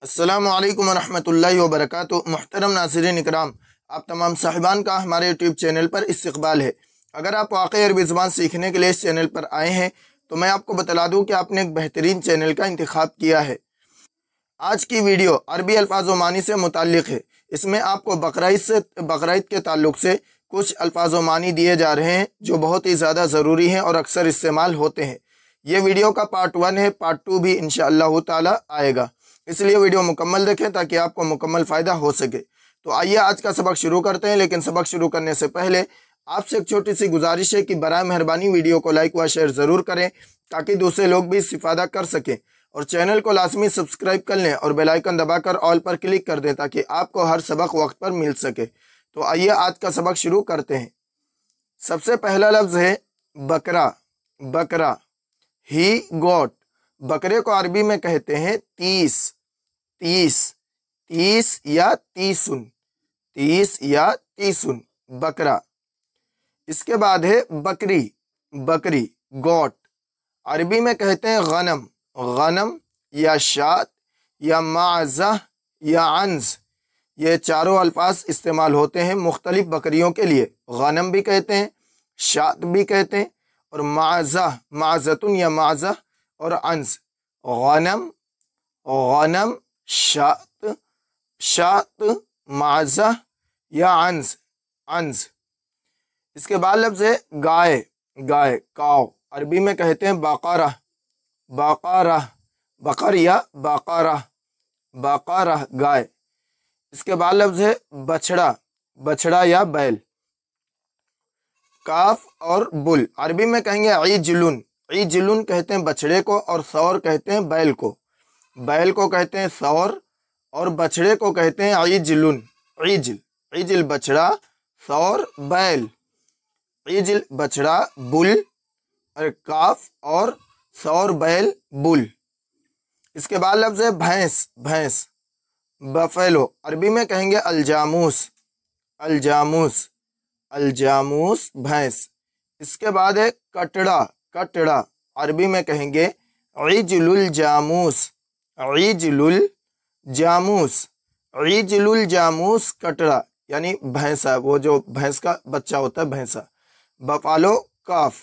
अस्सलामु अलैकुम वरहमतुल्लाहि वबरकातुहू। मुहतरम नाज़रीन इकराम, आप तमाम साहिबान का हमारे यूट्यूब चैनल पर इस्तक़बाल है। अगर आप वाक़ई अरबी ज़ुबान सीखने के लिए इस चैनल पर आए हैं तो मैं आपको बतला दूं कि आपने एक बेहतरीन चैनल का इंतखाब किया है। आज की वीडियो अरबी अल्फाज़ व मानी से मुताल्लिक़ है। इसमें आपको बकरीद के ताल्लुक़ से कुछ अल्फाज़ व मानी दिए जा रहे हैं जो बहुत ही ज़्यादा ज़रूरी हैं और अक्सर इस्तेमाल होते हैं। ये वीडियो का पार्ट 1 है, पार्ट 2 भी इंशाअल्लाह ताला आएगा, इसलिए वीडियो मुकम्मल देखें ताकि आपको मुकम्मल फ़ायदा हो सके। तो आइए आज का सबक शुरू करते हैं, लेकिन सबक शुरू करने से पहले आपसे एक छोटी सी गुजारिश है कि बराए मेहरबानी वीडियो को लाइक व शेयर ज़रूर करें ताकि दूसरे लोग भी इस्तिफ़ादा कर सकें, और चैनल को लाजमी सब्सक्राइब कर लें और बेल आइकन दबाकर ऑल पर क्लिक कर दें ताकि आपको हर सबक वक्त पर मिल सके। तो आइए आज का सबक शुरू करते हैं। सबसे पहला लफ्ज़ है बकरा। बकरा, ही गोट। बकरे को अरबी में कहते हैं तीस। तीस, तीस या तीसुन, तीस या तीसुन, बकरा। इसके बाद है बकरी। बकरी, गोट। अरबी में कहते हैं गनम। गनम या शात या माज़ा या अंज, ये चारों अल्फाज इस्तेमाल होते हैं मुख्तलिफ बकरियों के लिए। गनम भी कहते हैं, शात भी कहते हैं, और माज़ा, माज़तुन या माज़ा, और अंज। गनम, गनम, शात, शात, माज़ा या अंज, अंज। इसके बाद लफ्ज़ है गाय। गाय, काव। अरबी में कहते हैं बकरा। बकरा, बकर या बकरा, बकरा, गाय। इसके बाद लफ्ज़ है बछड़ा। बछड़ा या बैल। काफ और बुल। अरबी में कहेंगे ईजलुन। ईजलुन कहते हैं बछड़े को, और सौर कहते हैं बैल को। बैल को कहते हैं सौर और बछड़े को कहते हैं ईजलुन। ईजल, ईजल बछड़ा, सौर बैल। ईजल बछड़ा, बुल, और काफ और सौर बैल, बुल। इसके बाद लफ्ज़ है भैंस। भैंस, बफेलो। अरबी में कहेंगे अलजामूस। अलजामूस, अलजामूस, भैंस। इसके बाद है कटड़ा। कटड़ा, अरबी में कहेंगे ईजलुल जामूस। ईजलुल जामूस, ईजलुल जामूस, कटड़ा यानी भैंसा, वो जो भैंस का बच्चा होता है, भैंसा। बफालो, काफ।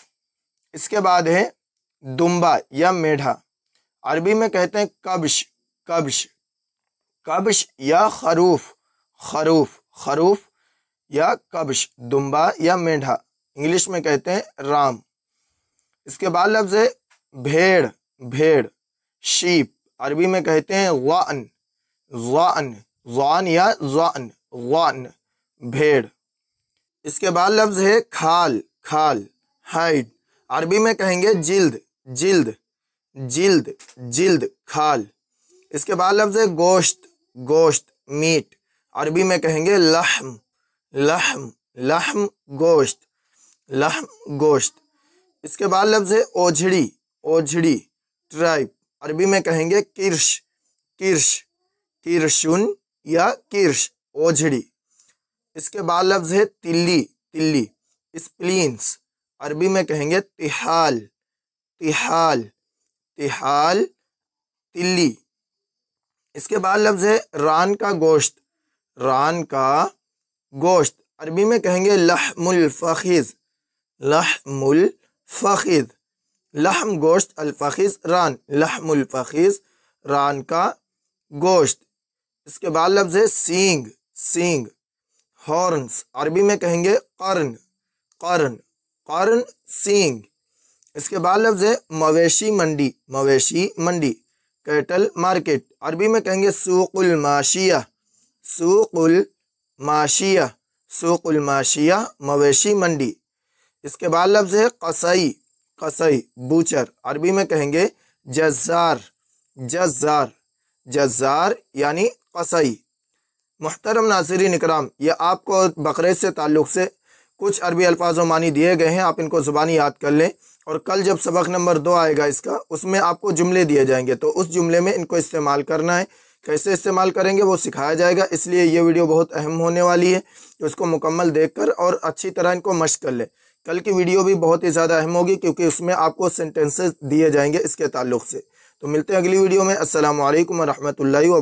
इसके बाद है दुम्बा या मेढ़ा। अरबी में कहते हैं कब्श। कब्श, कब्श या खरूफ। खरूफ, खरूफ या कब्श, दुम्बा या मेढ़ा। इंग्लिश में कहते हैं राम। इसके बाद लफ्ज़ है भेड़। भेड़, शीप। अरबी में कहते हैं ज़ान। ज़ान, ज़ान या ज़ान, ज़ान, भेड़। इसके बाद लफ्ज़ है खाल। खाल, हाइड। अरबी में कहेंगे जिल्द। जिल्द, जिल्द, जिल्द, खाल। इसके बाद लफ्ज़ है गोश्त। गोश्त, मीट। अरबी में कहेंगे लहम। लहम, लहम, गोश्त, लहम, गोश्त। इसके बाद लफ्ज़ है ओझड़ी। ओझड़ी, ट्राइब। अरबी में कहेंगे किर्श। किर्श, किरशुन या किर्श, ओझड़ी। इसके बाद लफ्ज़ है तिल्ली। तिल्ली, स्प्लीन्स। अरबी में कहेंगे तिहाल। तिहाल, तिहाल, तिल्ली। इसके बाद लफ्ज़ है रान का गोश्त। रान का गोश्त। अरबी में कहेंगे लहमुल फ़ख़िज़। लहमुल फ़ख़िज़, लहम, गोश्त, अल-फ़ख़िज़, रान। लहमुल फ़ख़िज़, रान का गोश्त। इसके बाद लफ्ज़ है सींग। सींग, हॉर्न्स। अरबी में कहेंगे कर्न। कर्न, कर्न, सींग। इसके बाद लफ्ज़ है मवेशी मंडी। मवेशी मंडी, कैटल मार्केट। अरबी में कहेंगे सूक़ुल माशिया। सूक़ुल माशिया, सूक़ुल माशिया, मवेशी मंडी। इसके बाद लफ्ज़ है क़सई। क़सई, बूचर। अरबी में कहेंगे जज़्ज़ार। जज़्ज़ार, जज़्ज़ार यानी क़सई। मुहतरम नाज़रीन इकराम, ये आपको बकरीद से ताल्लुक़ से कुछ अरबी अल्फाज़ व मानी दिए गए हैं। आप इनको ज़ुबानी याद कर लें, और कल जब सबक नंबर 2 आएगा इसका, उसमें आपको जुमले दिए जाएंगे, तो उस जुमले में इनको इस्तेमाल करना है। कैसे इस्तेमाल करेंगे वो सिखाया जाएगा, इसलिए ये वीडियो बहुत अहम होने वाली है। तो इसको मुकम्मल देखकर और अच्छी तरह इनको मश्क कर लें। कल की वीडियो भी बहुत ही ज़्यादा अहम होगी क्योंकि उसमें आपको सेंटेंसेस दिए जाएंगे इसके ताल्लुक़ से। तो मिलते हैं अगली वीडियो में। अस्सलामु अलैकुम व रहमतुल्लाहि व बरकातहू।